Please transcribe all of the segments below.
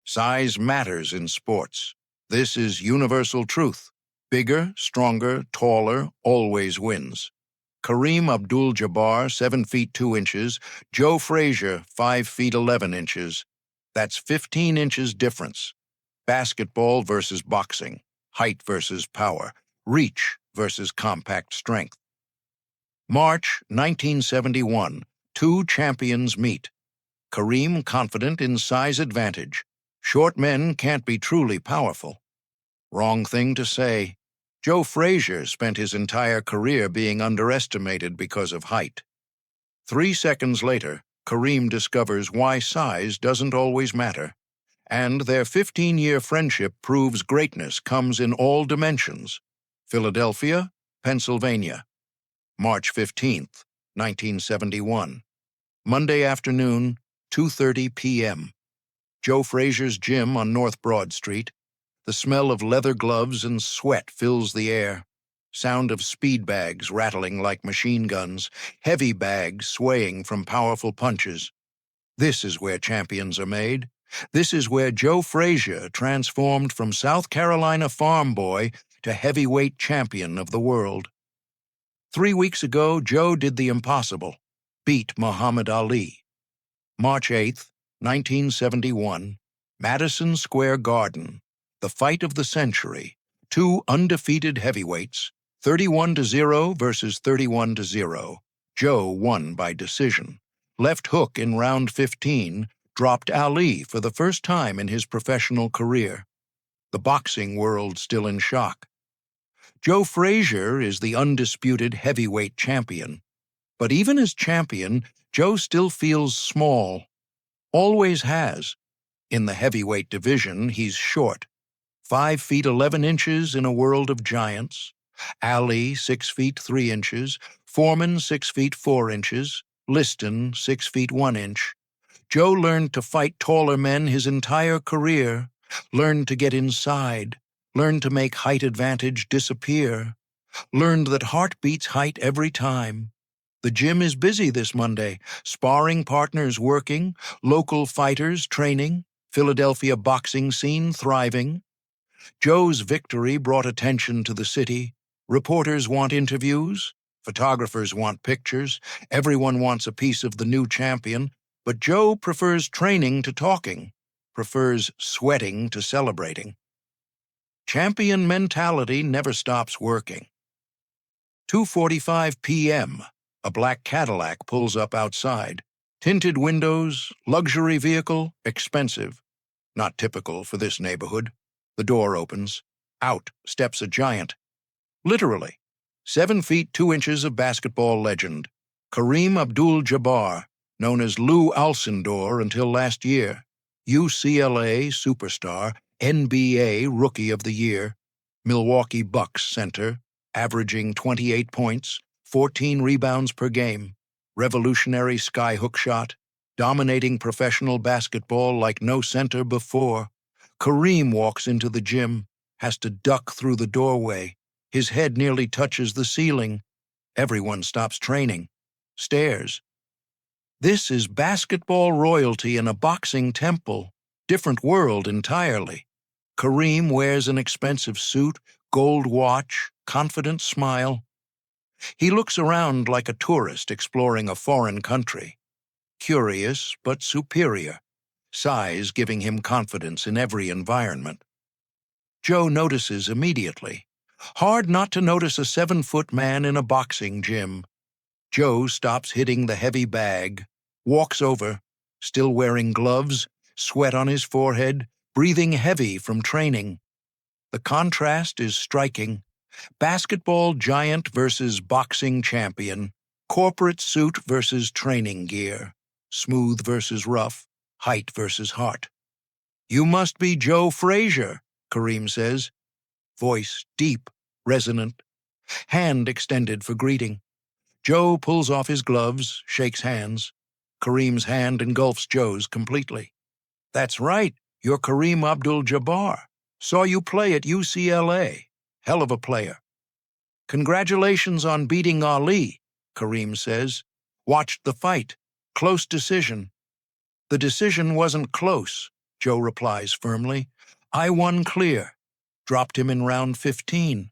Size matters in sports. This is universal truth. Bigger, stronger, taller always wins. Kareem Abdul-Jabbar, 7 feet 2 inches. Joe Frazier, 5 feet 11 inches. That's 15 inches difference. Basketball versus boxing. Height versus power. Reach versus compact strength. March 1971. Two champions meet. Kareem confident in size advantage. Short men can't be truly powerful. Wrong thing to say. Joe Frazier spent his entire career being underestimated because of height. 3 seconds later, Kareem discovers why size doesn't always matter, and their 15-year friendship proves greatness comes in all dimensions. Philadelphia, Pennsylvania, March 15th, 1971. Monday afternoon, 2:30 p.m. Joe Frazier's gym on North Broad Street. The smell of leather gloves and sweat fills the air. Sound of speed bags rattling like machine guns, heavy bags swaying from powerful punches. This is where champions are made. This is where Joe Frazier transformed from South Carolina farm boy to heavyweight champion of the world. 3 weeks ago, Joe did the impossible, beat Muhammad Ali. March 8th, 1971, Madison Square Garden. The fight of the century. Two undefeated heavyweights, 31-0 versus 31-0. Joe won by decision. Left hook in round 15 dropped Ali for the first time in his professional career. The boxing world still in shock. Joe Frazier is the undisputed heavyweight champion. But even as champion, Joe still feels small. Always has. In the heavyweight division, he's short. 5 feet 11 inches in a world of giants. Ali, 6 feet 3 inches. Foreman, 6 feet 4 inches. Liston, 6 feet 1 inch. Joe learned to fight taller men his entire career, learned to get inside, learned to make height advantage disappear, learned that heart beats height every time. The gym is busy this Monday, sparring partners working, local fighters training, Philadelphia boxing scene thriving. Joe's victory brought attention to the city. Reporters want interviews. Photographers want pictures. Everyone wants a piece of the new champion. But Joe prefers training to talking, prefers sweating to celebrating. Champion mentality never stops working. 2:45 p.m. A black Cadillac pulls up outside. Tinted windows, luxury vehicle, expensive. Not typical for this neighborhood. The door opens. Out steps a giant. Literally. 7 feet 2 inches of basketball legend. Kareem Abdul-Jabbar, known as Lou Alcindor until last year. UCLA superstar, NBA Rookie of the Year. Milwaukee Bucks center, averaging 28 points, 14 rebounds per game. Revolutionary skyhook shot, dominating professional basketball like no center before. Kareem walks into the gym, has to duck through the doorway. His head nearly touches the ceiling. Everyone stops training. Stares. This is basketball royalty in a boxing temple. Different world entirely. Kareem wears an expensive suit, gold watch, confident smile. He looks around like a tourist exploring a foreign country. Curious but superior. Size giving him confidence in every environment. Joe notices immediately. Hard not to notice a 7-foot man in a boxing gym. Joe stops hitting the heavy bag, walks over, still wearing gloves, sweat on his forehead, breathing heavy from training. The contrast is striking. Basketball giant versus boxing champion. Corporate suit versus training gear. Smooth versus rough. Height versus heart. "You must be Joe Frazier," Kareem says. Voice deep, resonant. Hand extended for greeting. Joe pulls off his gloves, shakes hands. Kareem's hand engulfs Joe's completely. "That's right, you're Kareem Abdul-Jabbar. Saw you play at UCLA. Hell of a player." "Congratulations on beating Ali," Kareem says. "Watched the fight. Close decision." The decision wasn't close. Joe replies firmly. I won clear. Dropped him in round 15.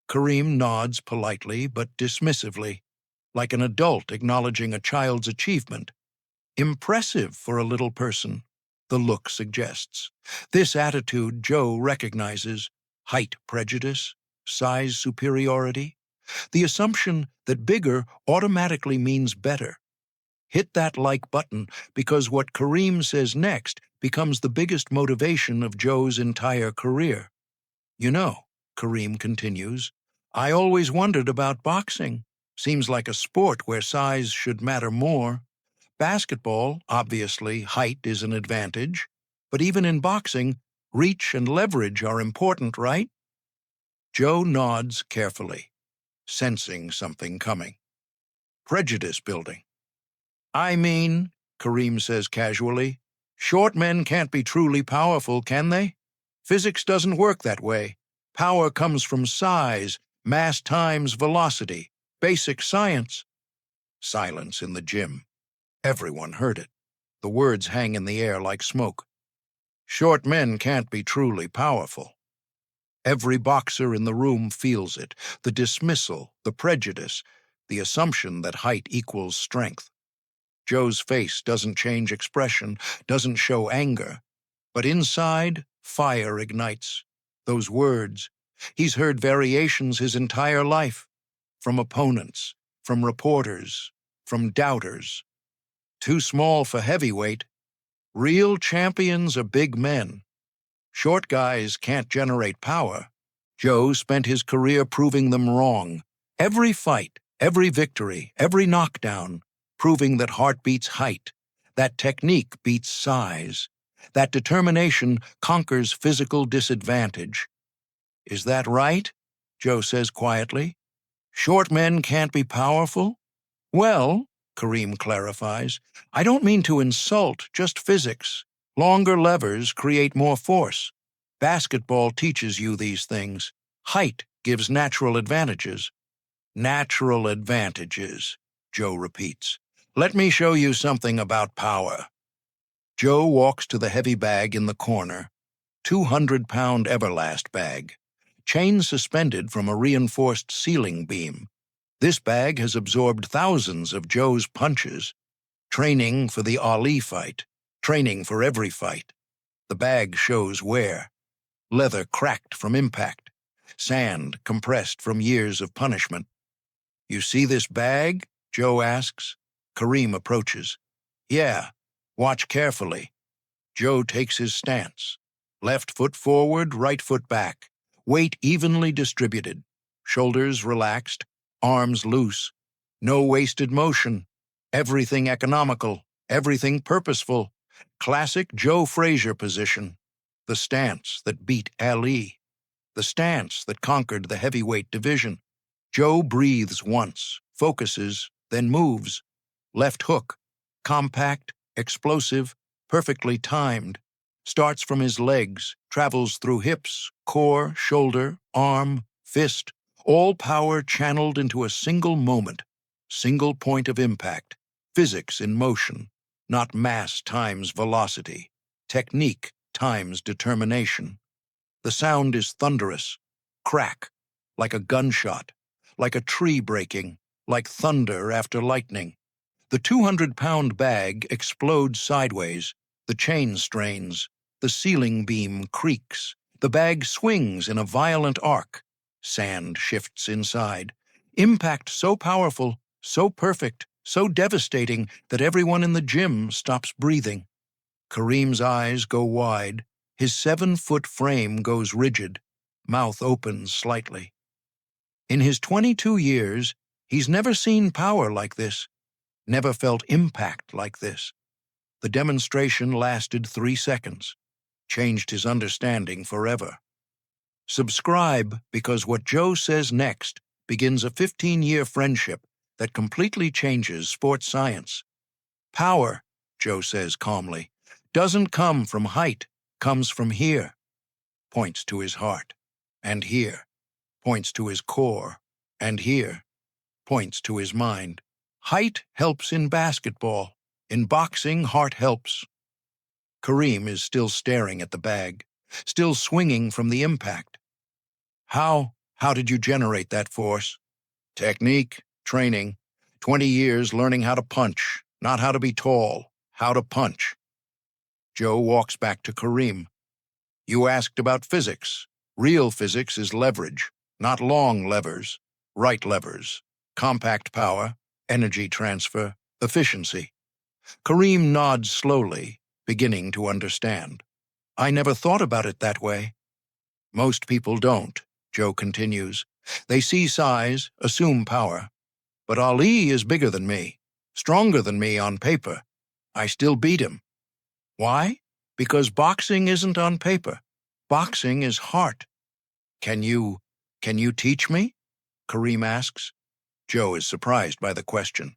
Kareem nods politely but dismissively, like an adult acknowledging a child's achievement. Impressive for a little person, the look suggests. This attitude Joe recognizes: height prejudice, size superiority, the assumption that bigger automatically means better. Hit that like button because what Kareem says next becomes the biggest motivation of Joe's entire career. You know, Kareem continues, I always wondered about boxing. Seems like a sport where size should matter more. Basketball, obviously, height is an advantage. But even in boxing, reach and leverage are important, right? Joe nods carefully, sensing something coming. Prejudice building. I mean, Kareem says casually, short men can't be truly powerful, can they? Physics doesn't work that way. Power comes from size, mass times velocity, basic science. Silence in the gym. Everyone heard it. The words hang in the air like smoke. Short men can't be truly powerful. Every boxer in the room feels it, the dismissal, the prejudice, the assumption that height equals strength. Joe's face doesn't change expression, doesn't show anger, but inside, fire ignites. Those words, he's heard variations his entire life, from opponents, from reporters, from doubters. Too small for heavyweight. Real champions are big men. Short guys can't generate power. Joe spent his career proving them wrong. Every fight, every victory, every knockdown, proving that heart beats height, that technique beats size, that determination conquers physical disadvantage. Is that right? Joe says quietly. Short men can't be powerful? Well, Kareem clarifies, I don't mean to insult, just physics. Longer levers create more force. Basketball teaches you these things. Height gives natural advantages. Natural advantages, Joe repeats. Let me show you something about power. Joe walks to the heavy bag in the corner, 200-pound Everlast bag, chain suspended from a reinforced ceiling beam. This bag has absorbed thousands of Joe's punches, training for the Ali fight, training for every fight. The bag shows wear. Leather cracked from impact, sand compressed from years of punishment. You see this bag? Joe asks. Kareem approaches. Yeah, watch carefully. Joe takes his stance. Left foot forward, right foot back. Weight evenly distributed. Shoulders relaxed, arms loose. No wasted motion. Everything economical, everything purposeful. Classic Joe Frazier position. The stance that beat Ali. The stance that conquered the heavyweight division. Joe breathes once, focuses, then moves. Left hook. Compact, explosive, perfectly timed. Starts from his legs, travels through hips, core, shoulder, arm, fist. All power channeled into a single moment. Single point of impact. Physics in motion. Not mass times velocity. Technique times determination. The sound is thunderous. Crack. Like a gunshot. Like a tree breaking. Like thunder after lightning. The 200-pound bag explodes sideways. The chain strains. The ceiling beam creaks. The bag swings in a violent arc. Sand shifts inside. Impact so powerful, so perfect, so devastating that everyone in the gym stops breathing. Kareem's eyes go wide. His 7-foot frame goes rigid. Mouth opens slightly. In his 22 years, he's never seen power like this. Never felt impact like this. The demonstration lasted 3 seconds. Changed his understanding forever. Subscribe because what Joe says next begins a 15-year friendship that completely changes sports science. Power, Joe says calmly, doesn't come from height, comes from here. Points to his heart. And here. Points to his core. And here. Points to his mind. Height helps in basketball. In boxing, heart helps. Kareem is still staring at the bag, still swinging from the impact. How did you generate that force? Technique, training, 20 years learning how to punch, not how to be tall, how to punch. Joe walks back to Kareem. You asked about physics. Real physics is leverage, not long levers, right levers, compact power, energy transfer, efficiency. Kareem nods slowly, beginning to understand. I never thought about it that way. Most people don't, Joe continues. They see size, assume power. But Ali is bigger than me, stronger than me on paper. I still beat him. Why? Because boxing isn't on paper. Boxing is heart. Can you teach me? Kareem asks. Joe is surprised by the question.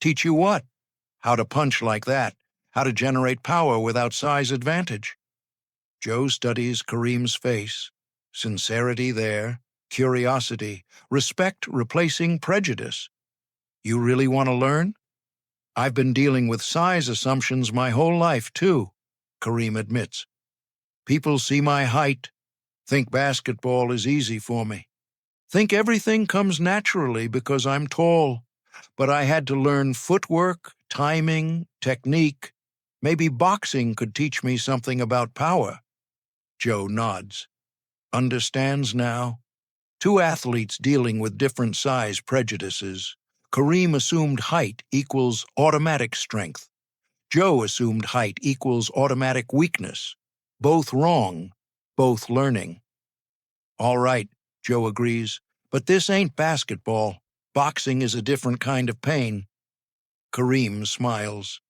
Teach you what? How to punch like that. How to generate power without size advantage. Joe studies Kareem's face. Sincerity there, curiosity, respect replacing prejudice. You really want to learn? I've been dealing with size assumptions my whole life, too, Kareem admits. People see my height, think basketball is easy for me, think everything comes naturally because I'm tall, but I had to learn footwork, timing, technique. Maybe boxing could teach me something about power. Joe nods. Understands now? Two athletes dealing with different size prejudices. Kareem assumed height equals automatic strength. Joe assumed height equals automatic weakness. Both wrong, both learning. All right, Joe agrees, but this ain't basketball. Boxing is a different kind of pain. Kareem smiles.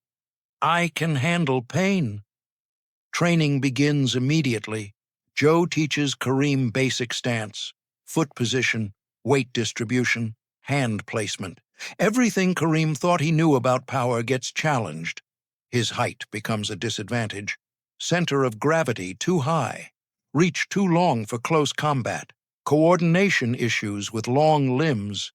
I can handle pain. Training begins immediately. Joe teaches Kareem basic stance, foot position, weight distribution, hand placement. Everything Kareem thought he knew about power gets challenged. His height becomes a disadvantage. Center of gravity too high. Reach too long for close combat. Coordination issues with long limbs.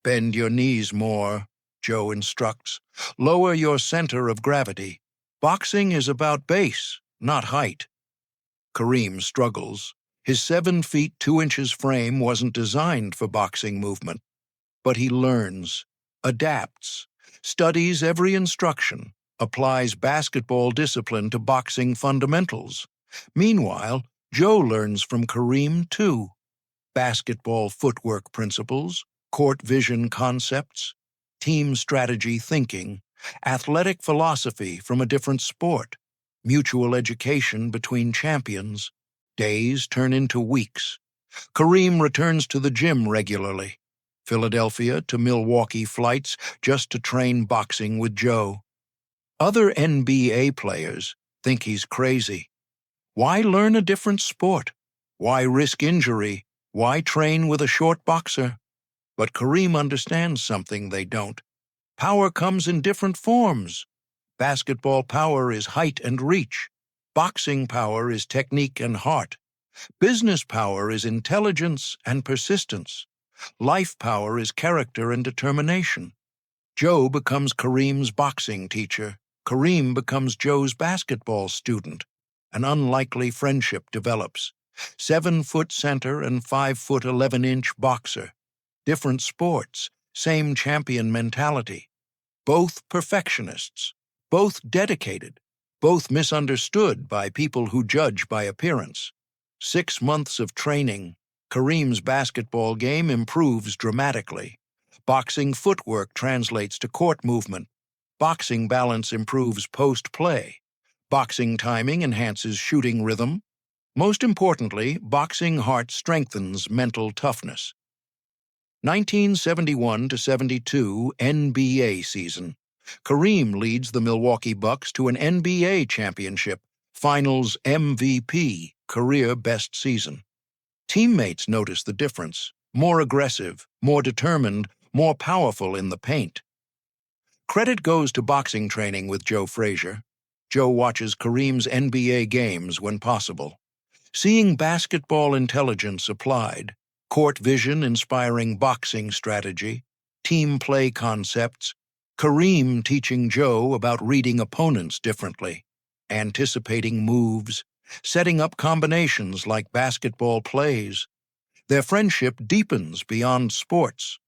Bend your knees more, Joe instructs. Lower your center of gravity. Boxing is about base, not height. Kareem struggles. His 7 feet 2 inches frame wasn't designed for boxing movement. But he learns, adapts, studies every instruction, applies basketball discipline to boxing fundamentals. Meanwhile, Joe learns from Kareem too. Basketball footwork principles, court vision concepts, team strategy thinking, athletic philosophy from a different sport, mutual education between champions. Days turn into weeks. Kareem returns to the gym regularly. Philadelphia to Milwaukee flights just to train boxing with Joe. Other NBA players think he's crazy. Why learn a different sport? Why risk injury? Why train with a short boxer? But Kareem understands something they don't. Power comes in different forms. Basketball power is height and reach. Boxing power is technique and heart. Business power is intelligence and persistence. Life power is character and determination. Joe becomes Kareem's boxing teacher. Kareem becomes Joe's basketball student. An unlikely friendship develops. 7-foot center and 5-foot 11-inch boxer. Different sports, same champion mentality. Both perfectionists, both dedicated, both misunderstood by people who judge by appearance. 6 months of training, Kareem's basketball game improves dramatically. Boxing footwork translates to court movement. Boxing balance improves post-play. Boxing timing enhances shooting rhythm. Most importantly, boxing heart strengthens mental toughness. 1971 to 72 NBA season. Kareem leads the Milwaukee Bucks to an NBA championship, Finals MVP, career best season. Teammates notice the difference. More aggressive, more determined, more powerful in the paint. Credit goes to boxing training with Joe Frazier. Joe watches Kareem's NBA games when possible. Seeing basketball intelligence applied, court vision inspiring boxing strategy, team play concepts, Kareem teaching Joe about reading opponents differently. anticipating moves, setting up combinations like basketball plays. Their friendship deepens beyond sports.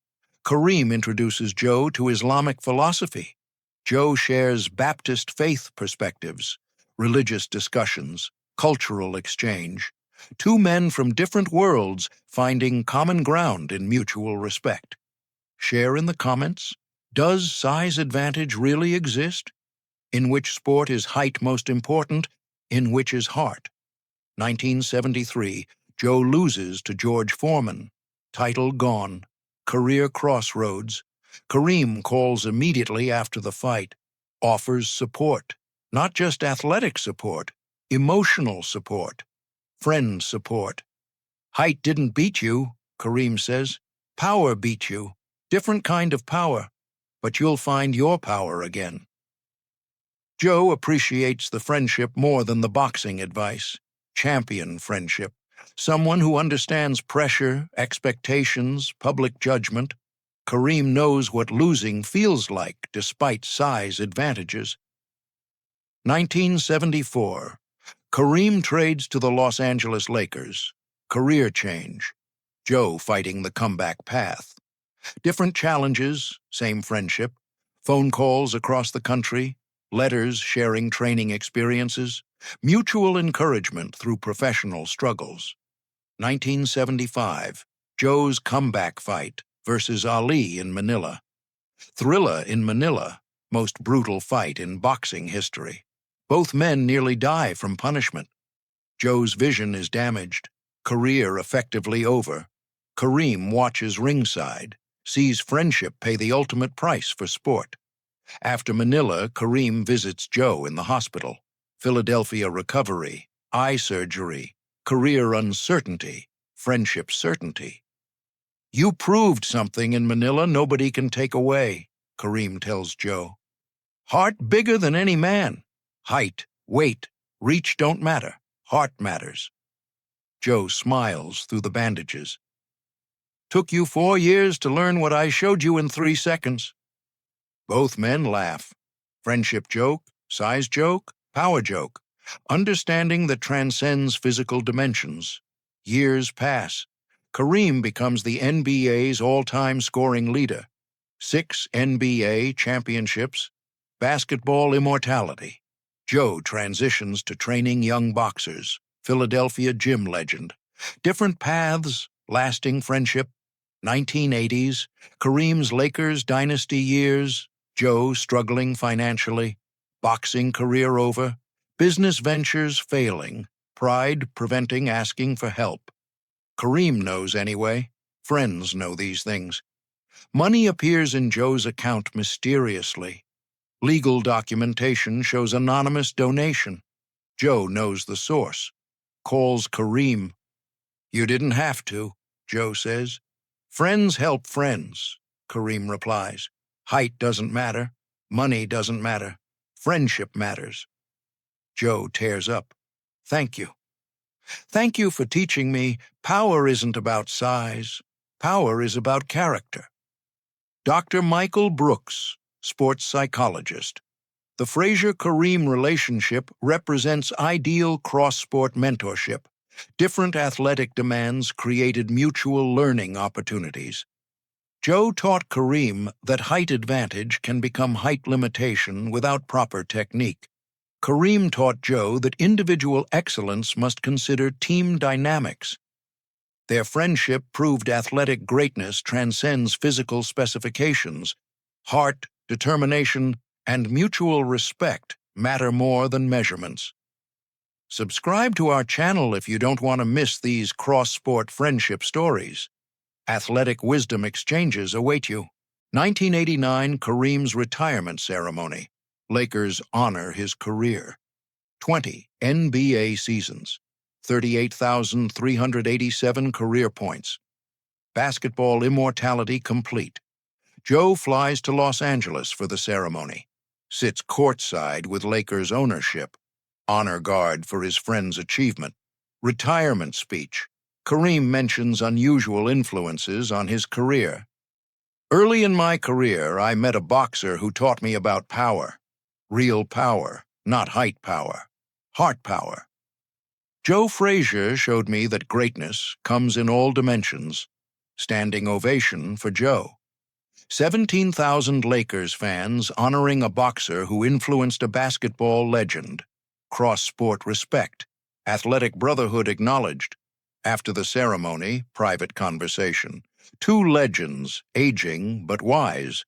Kareem introduces Joe to Islamic philosophy. Joe shares Baptist faith perspectives, religious discussions, cultural exchange. Two men from different worlds finding common ground in mutual respect. Share in the comments. Does size advantage really exist? In which sport is height most important? In which is heart? 1973, Joe loses to George Foreman. Title gone. Career crossroads. Kareem calls immediately after the fight, offers support. Not just athletic support, emotional support, friend support. Height didn't beat you, Kareem says. Power beat you. Different kind of power, but you'll find your power again. Joe appreciates the friendship more than the boxing advice. Champion friendship. Someone who understands pressure, expectations, public judgment. Kareem knows what losing feels like despite size advantages. 1974. Kareem trades to the Los Angeles Lakers. Career change. Joe fighting the comeback path. Different challenges, same friendship. Phone calls across the country. Letters sharing training experiences. Mutual encouragement through professional struggles. 1975. Joe's comeback fight versus Ali in Manila. Thriller in Manila, most brutal fight in boxing history. Both men nearly die from punishment. Joe's vision is damaged, career effectively over. Kareem watches ringside, sees friendship pay the ultimate price for sport. After Manila, Kareem visits Joe in the hospital. Philadelphia recovery, eye surgery, career uncertainty, friendship certainty. You proved something in Manila nobody can take away, Kareem tells Joe. Heart bigger than any man. Height, weight, reach don't matter. Heart matters. Joe smiles through the bandages. Took you 4 years to learn what I showed you in 3 seconds. Both men laugh. Friendship joke, size joke, power joke. Understanding that transcends physical dimensions. Years pass. Kareem becomes the NBA's all-time scoring leader. 6 NBA championships. Basketball immortality. Joe transitions to training young boxers. Philadelphia gym legend. Different paths, lasting friendship. 1980s, Kareem's Lakers dynasty years. Joe struggling financially. Boxing career over. Business ventures failing. Pride preventing asking for help. Kareem knows anyway. Friends know these things. Money appears in Joe's account mysteriously. Legal documentation shows anonymous donation. Joe knows the source. Calls Kareem. You didn't have to, Joe says. Friends help friends, Kareem replies. Height doesn't matter. Money doesn't matter. Friendship matters. Joe tears up. Thank you. Thank you for teaching me power isn't about size. Power is about character. Dr. Michael Brooks, sports psychologist. The Frazier-Kareem relationship represents ideal cross-sport mentorship. Different athletic demands created mutual learning opportunities. Joe taught Kareem that height advantage can become height limitation without proper technique. Kareem taught Joe that individual excellence must consider team dynamics. Their friendship proved athletic greatness transcends physical specifications. Heart, determination, and mutual respect matter more than measurements. Subscribe to our channel if you don't want to miss these cross-sport friendship stories. Athletic wisdom exchanges await you. 1989 Kareem's retirement ceremony. Lakers honor his career. 20 NBA seasons. 38,387 career points. Basketball immortality complete. Joe flies to Los Angeles for the ceremony. Sits courtside with Lakers ownership. Honor guard for his friend's achievement. Retirement speech. Kareem mentions unusual influences on his career. Early in my career, I met a boxer who taught me about power. Real power, not height power, heart power. Joe Frazier showed me that greatness comes in all dimensions. Standing ovation for Joe. 17,000 Lakers fans honoring a boxer who influenced a basketball legend. Cross-sport respect. Athletic brotherhood acknowledged. After the ceremony, private conversation. Two legends, aging but wise.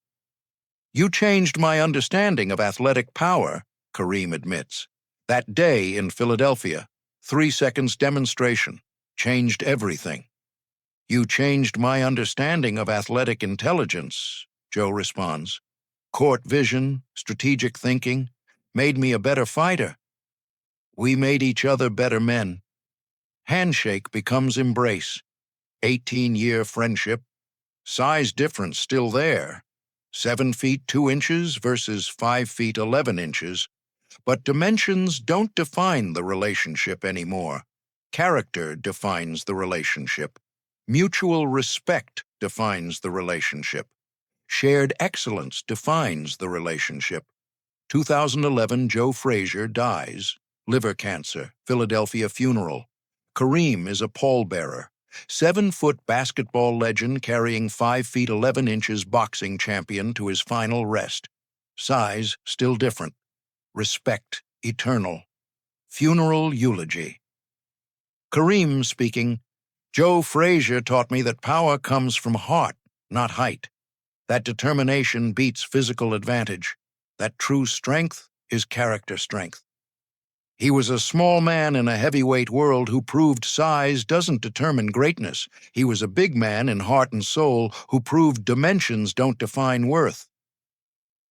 You changed my understanding of athletic power, Kareem admits. That day in Philadelphia, 3 seconds demonstration, changed everything. You changed my understanding of athletic intelligence, Joe responds. Court vision, strategic thinking, made me a better fighter. We made each other better men. Handshake becomes embrace. 18-year friendship. Size difference still there. 7 feet 2 inches versus 5 feet 11 inches. But dimensions don't define the relationship anymore. Character defines the relationship. Mutual respect defines the relationship. Shared excellence defines the relationship. 2011, Joe Frazier dies. Liver cancer, Philadelphia funeral. Kareem is a pallbearer. 7-foot basketball legend carrying 5 feet 11 inches boxing champion to his final rest. Size still different. Respect eternal. Funeral eulogy. Kareem speaking. Joe Frazier taught me that power comes from heart, not height. That determination beats physical advantage. That true strength is character strength. He was a small man in a heavyweight world who proved size doesn't determine greatness. He was a big man in heart and soul who proved dimensions don't define worth.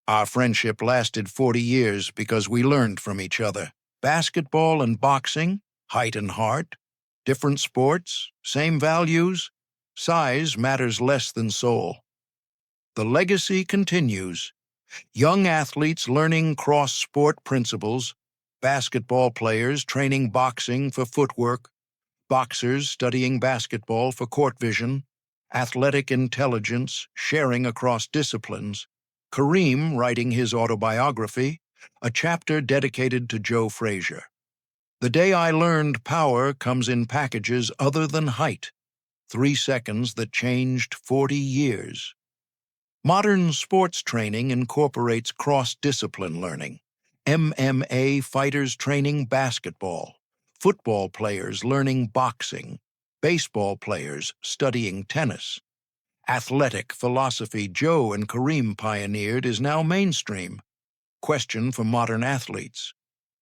Our friendship lasted 40 years because we learned from each other. Basketball and boxing, height and heart, different sports, same values. Size matters less than soul. The legacy continues. Young athletes learning cross-sport principles, basketball players training boxing for footwork, boxers studying basketball for court vision, athletic intelligence sharing across disciplines, Kareem writing his autobiography, a chapter dedicated to Joe Frazier. The day I learned power comes in packages other than height, 3 seconds that changed 40 years. Modern sports training incorporates cross-discipline learning. MMA fighters training basketball, football players learning boxing, baseball players studying tennis. Athletic philosophy Joe and Kareem pioneered is now mainstream. Question for modern athletes.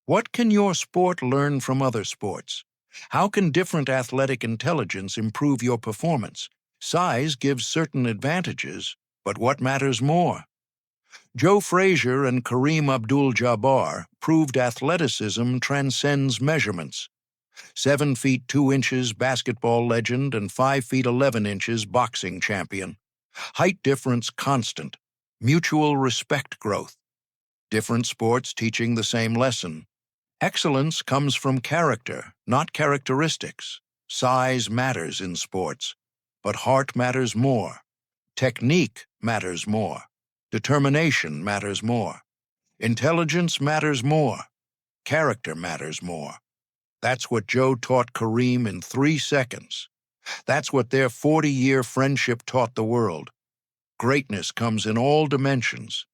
What can your sport learn from other sports? How can different athletic intelligence improve your performance? Size gives certain advantages, but what matters more? Joe Frazier and Kareem Abdul-Jabbar proved athleticism transcends measurements. 7 feet 2 inches basketball legend and 5 feet 11 inches boxing champion. Height difference constant. Mutual respect growth. Different sports teaching the same lesson. Excellence comes from character, not characteristics. Size matters in sports, but heart matters more. Technique matters more. Determination matters more. Intelligence matters more. Character matters more. That's what Joe taught Kareem in 3 seconds. That's what their 40-year friendship taught the world. Greatness comes in all dimensions.